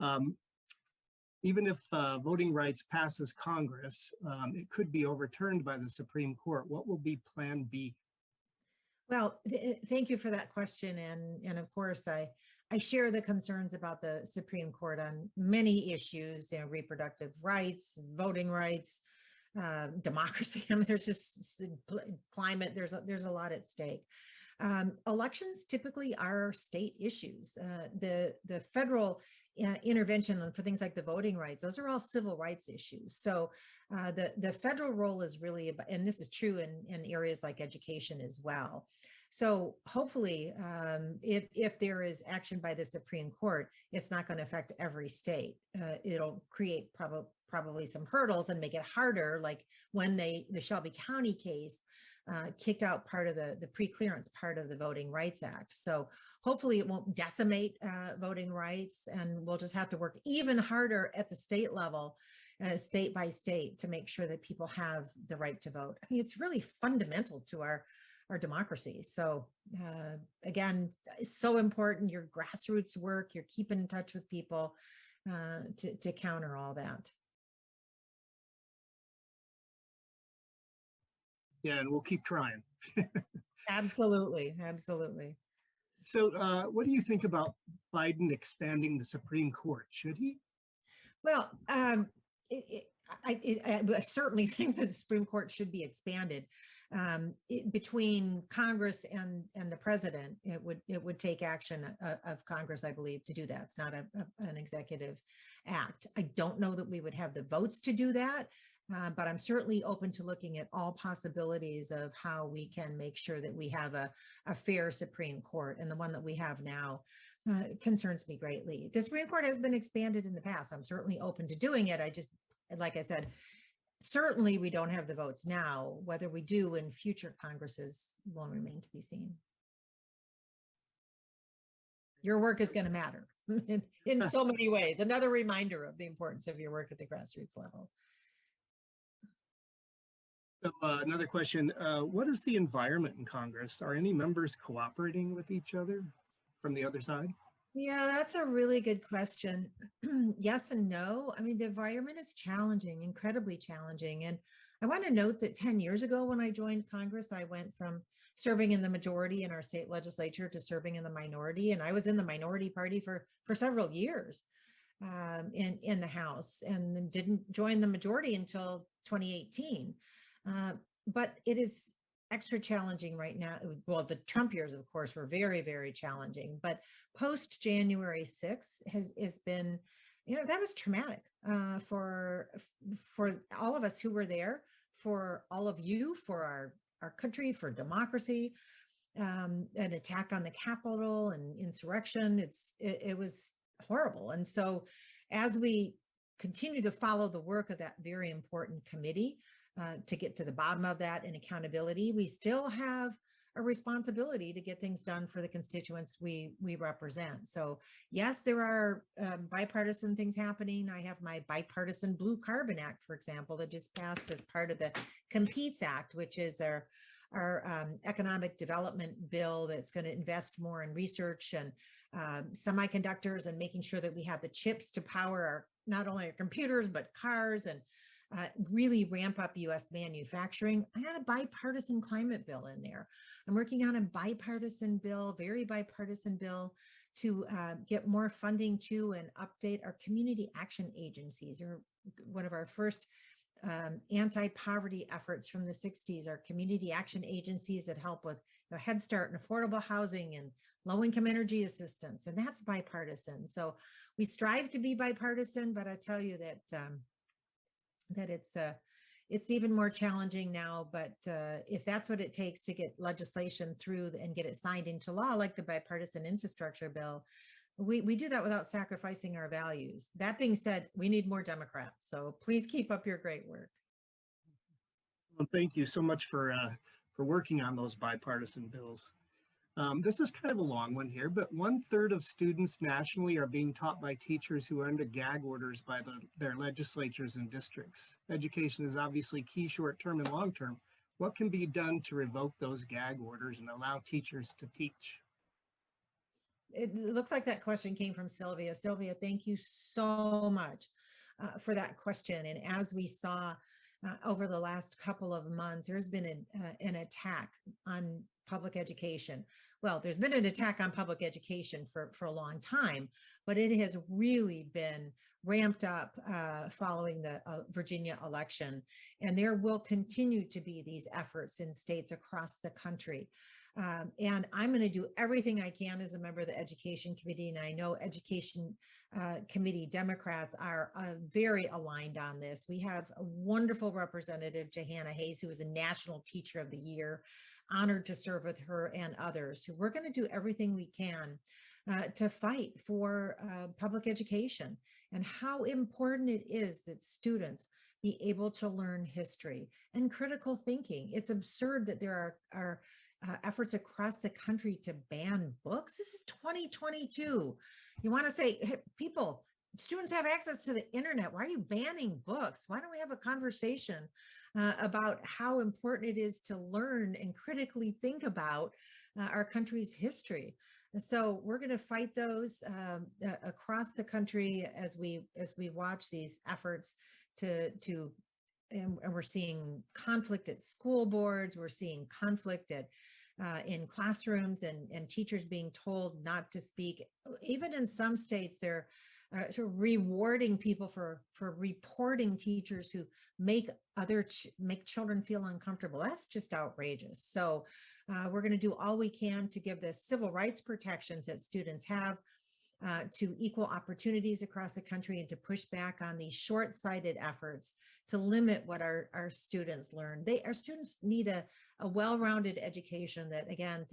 Um, Even if voting rights passes Congress, it could be overturned by the Supreme Court. What will be Plan B? Well, thank you for that question. And of course, I share the concerns about the Supreme Court on many issues, reproductive rights, voting rights, democracy. I mean, there's just climate, there's a lot at stake. Elections typically are state issues. The federal intervention for things like the voting rights, those are all civil rights issues. So the federal role is really about, and this is true in areas like education as well. So hopefully, if there is action by the Supreme Court, it's not going to affect every state. It'll create probably some hurdles and make it harder, like when the Shelby County case kicked out part of the pre-clearance part of the Voting Rights Act. So hopefully it won't decimate voting rights, and we'll just have to work even harder at the state level, state by state, to make sure that people have the right to vote. I mean, it's really fundamental to our democracy. So again, it's so important, your grassroots work, you're keeping in touch with people to counter all that. Yeah, and we'll keep trying. Absolutely, absolutely. So what do you think about Biden expanding the Supreme Court? Should he? Well, I certainly think that the Supreme Court should be expanded. Between Congress and the president, it would take action of Congress, I believe, to do that. It's not an executive act. I don't know that we would have the votes to do that, but I'm certainly open to looking at all possibilities of how we can make sure that we have a fair Supreme Court, and the one that we have now concerns me greatly. The Supreme Court has been expanded in the past. I'm certainly open to doing it. I just, like I said, certainly we don't have the votes now. Whether we do in future Congresses will remain to be seen. Your work is going to matter in so many ways. Another reminder of the importance of your work at the grassroots level. So, another question, what is the environment in Congress? Are any members cooperating with each other from the other side? Yeah, that's a really good question. Yes and no. I mean, the environment is challenging, incredibly challenging. And I want to note that 10 years ago when I joined Congress, I went from serving in the majority in our state legislature to serving in the minority. And I was in the minority party for several years in the House, and then didn't join the majority until 2018. But it is extra challenging right now. Well, the Trump years, of course, were very, very challenging, but post January 6th has been, that was traumatic for all of us who were there, for all of you, for our country, for democracy. An attack on the Capitol and insurrection. It was horrible. And so as we continue to follow the work of that very important committee, to get to the bottom of that and accountability, we still have a responsibility to get things done for the constituents we represent. So yes, there are bipartisan things happening. I have my bipartisan Blue Carbon Act, for example, that just passed as part of the Competes Act, which is our economic development bill that's going to invest more in research and semiconductors, and making sure that we have the chips to power not only our computers, but cars, and really ramp up U.S. manufacturing. I had a bipartisan climate bill in there. I'm working on a bipartisan bill, very bipartisan bill, to get more funding to and update our community action agencies. Or one of our first anti-poverty efforts from the 60s, our community action agencies that help with Head Start and affordable housing and low-income energy assistance, and that's bipartisan. So we strive to be bipartisan, but I tell you that that it's even more challenging now. But if that's what it takes to get legislation through and get it signed into law, like the bipartisan infrastructure bill, we do that without sacrificing our values. That being said, we need more Democrats. So please keep up your great work. Well, thank you so much for working on those bipartisan bills. This is kind of a long one here, but 1/3 of students nationally are being taught by teachers who are under gag orders by their legislatures and districts. Education is obviously key short-term and long-term. What can be done to revoke those gag orders and allow teachers to teach? It looks like that question came from Sylvia. Sylvia, thank you so much for that question. And as we saw over the last couple of months, there's been an attack on public education. Well, there's been an attack on public education for a long time, but it has really been ramped up following the Virginia election. And there will continue to be these efforts in states across the country. And I'm going to do everything I can as a member of the Education Committee. And I know Education Committee Democrats are very aligned on this. We have a wonderful representative, Johanna Hayes, who is a National Teacher of the Year, honored to serve with her and others. So we're going to do everything we can to fight for public education and how important it is that students be able to learn history and critical thinking. It's absurd that there are efforts across the country to ban books. This is 2022. You want to say, hey, people, students have access to the internet. Why are you banning books? Why don't we have a conversation about how important it is to learn and critically think about our country's history? And so we're going to fight those across the country as we watch these efforts and we're seeing conflict at school boards. We're seeing conflict in classrooms and teachers being told not to speak. Even in some states, they're sort of rewarding people for reporting teachers who make children feel uncomfortable. That's just outrageous. So we're going to do all we can to give the civil rights protections that students have to equal opportunities across the country and to push back on these short-sighted efforts to limit what our students learn. Our students need a well-rounded education that, again,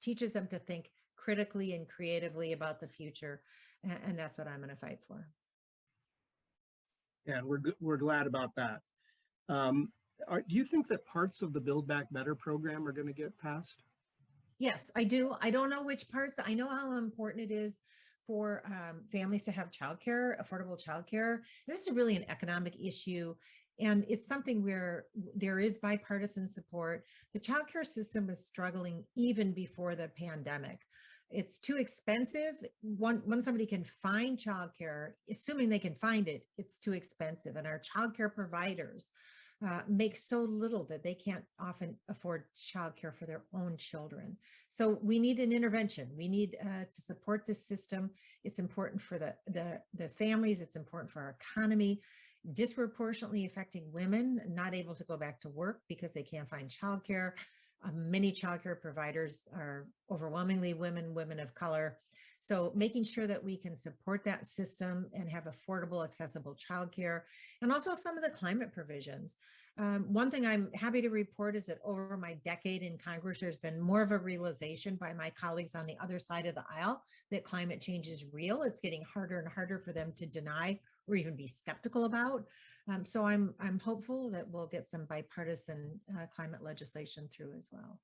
teaches them to think critically and creatively about the future. And that's what I'm going to fight for. Yeah, and we're glad about that. Do you think that parts of the Build Back Better program are going to get passed? Yes, I do. I don't know which parts. I know how important it is for families to have childcare, affordable childcare. This is really an economic issue, and it's something where there is bipartisan support. The childcare system was struggling even before the pandemic. It's too expensive. When somebody can find childcare, assuming they can find it, it's too expensive. And our childcare providers make so little that they can't often afford childcare for their own children. So we need an intervention. We need to support this system. It's important for the families. It's important for our economy. Disproportionately affecting women not able to go back to work because they can't find childcare. Many childcare providers are overwhelmingly women of color. So making sure that we can support that system and have affordable, accessible childcare, and also some of the climate provisions. One thing I'm happy to report is that over my decade in Congress, there's been more of a realization by my colleagues on the other side of the aisle that climate change is real. It's getting harder and harder for them to deny or even be skeptical about. So I'm hopeful that we'll get some bipartisan climate legislation through as well.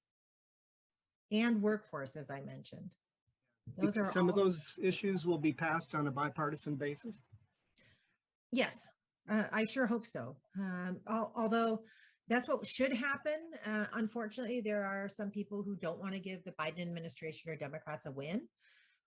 And workforce, as I mentioned. Those are some of those issues will be passed on a bipartisan basis. Yes, I sure hope so. Although that's what should happen. Unfortunately, there are some people who don't want to give the Biden administration or Democrats a win,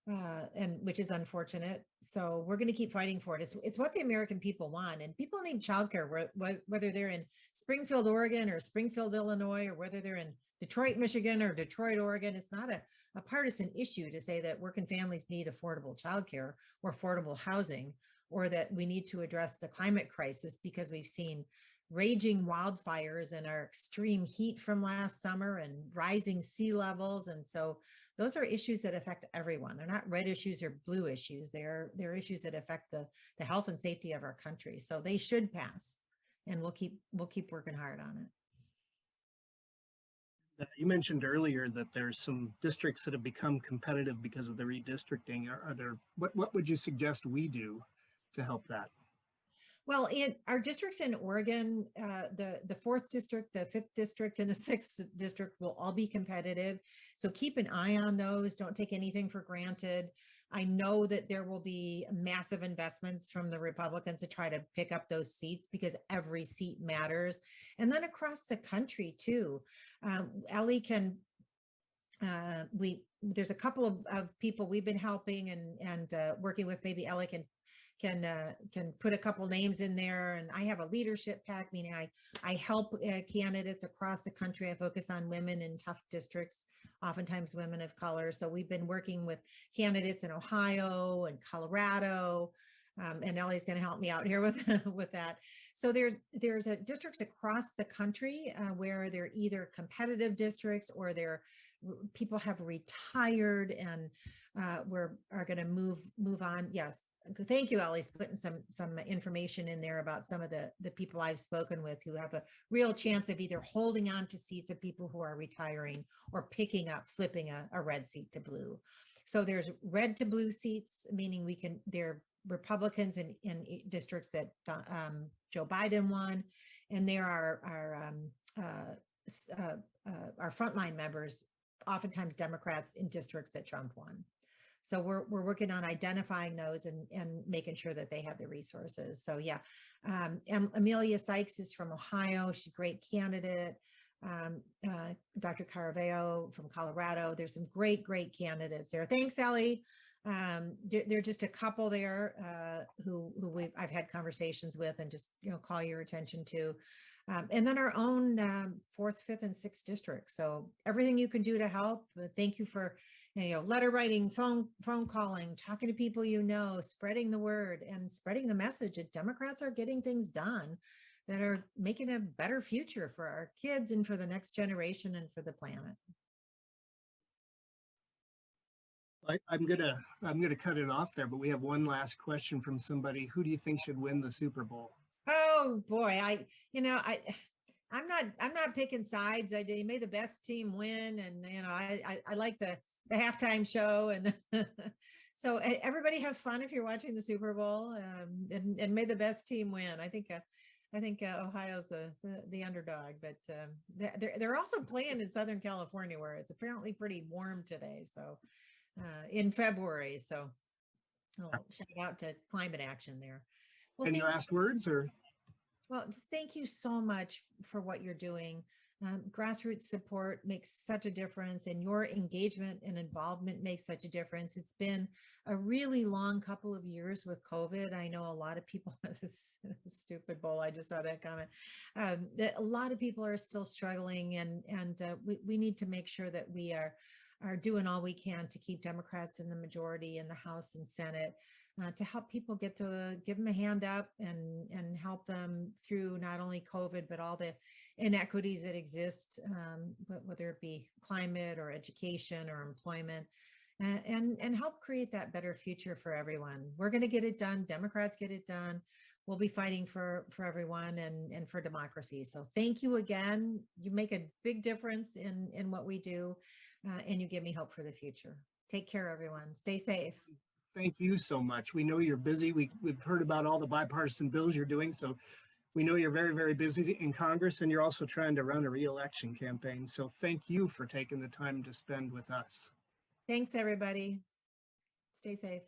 and which is unfortunate. So we're going to keep fighting for it. It's what the American people want, and people need childcare, whether they're in Springfield, Oregon, or Springfield, Illinois, or whether they're in Detroit, Michigan, or Detroit, Oregon. It's not a partisan issue to say that working families need affordable childcare or affordable housing, or that we need to address the climate crisis because we've seen raging wildfires and our extreme heat from last summer and rising sea levels. And so those are issues that affect everyone. They're not red issues or blue issues. They're issues that affect the health and safety of our country. So they should pass, and we'll keep working hard on it. You mentioned earlier that there's some districts that have become competitive because of the redistricting. What would you suggest we do to help that? Well, in our districts in Oregon, the 4th district, the 5th district, and the 6th district will all be competitive. So keep an eye on those. Don't take anything for granted. I know that there will be massive investments from the Republicans to try to pick up those seats because every seat matters. And then across the country too, Ellie can, we there's a couple of people we've been helping and working with. Maybe Ellie can put a couple names in there. And I have a leadership pack, meaning I help candidates across the country. I focus on women in tough districts, oftentimes women of color. So we've been working with candidates in Ohio and Colorado. And Ellie's going to help me out here with with that. So there's districts across the country where they're either competitive districts or people have retired and are going to move on. Yes. Thank you, Ellie's putting some information in there about some of the people I've spoken with who have a real chance of either holding on to seats of people who are retiring or flipping a red seat to blue. So there's red to blue seats, meaning they're Republicans in districts that Joe Biden won, and there are our frontline members, oftentimes Democrats in districts that Trump won. So we're working on identifying those and making sure that they have the resources. So yeah, Amelia Sykes is from Ohio. She's a great candidate. Dr. Caraveo from Colorado. There's some great candidates there. Thanks, Ellie. There are just a couple there who I've had conversations with and just call your attention to. And then our own 4th, 5th, and 6th districts. So everything you can do to help. Thank you for letter writing, phone calling, talking to people spreading the word and spreading the message that Democrats are getting things done that are making a better future for our kids and for the next generation and for the planet. I'm gonna cut it off there, but we have one last question from somebody. Who do you think should win the Super Bowl? Oh boy, I'm not picking sides. May the best team win, and I like the halftime show, and so everybody have fun if you're watching the Super Bowl, and may the best team win. I think Ohio's the underdog, but they're also playing in Southern California where it's apparently pretty warm today. So in February, so shout out to climate action there. Well, any last words or? Well, just thank you so much for what you're doing. Grassroots support makes such a difference, and your engagement and involvement makes such a difference. It's been a really long couple of years with COVID. I know a lot of people, this stupid bull, I just saw that comment, that a lot of people are still struggling, and we need to make sure that we are doing all we can to keep Democrats in the majority in the House and Senate, to help people give them a hand up and help them through not only COVID, but all the inequities that exist, whether it be climate or education or employment, and help create that better future for everyone. We're going to get it done. Democrats get it done. We'll be fighting for everyone and for democracy. So thank you again. You make a big difference in what we do, and you give me hope for the future. Take care, everyone. Stay safe. Thank you so much. We know you're busy. We've heard about all the bipartisan bills you're doing. So we know you're very, very busy in Congress, and you're also trying to run a re-election campaign. So thank you for taking the time to spend with us. Thanks, everybody. Stay safe.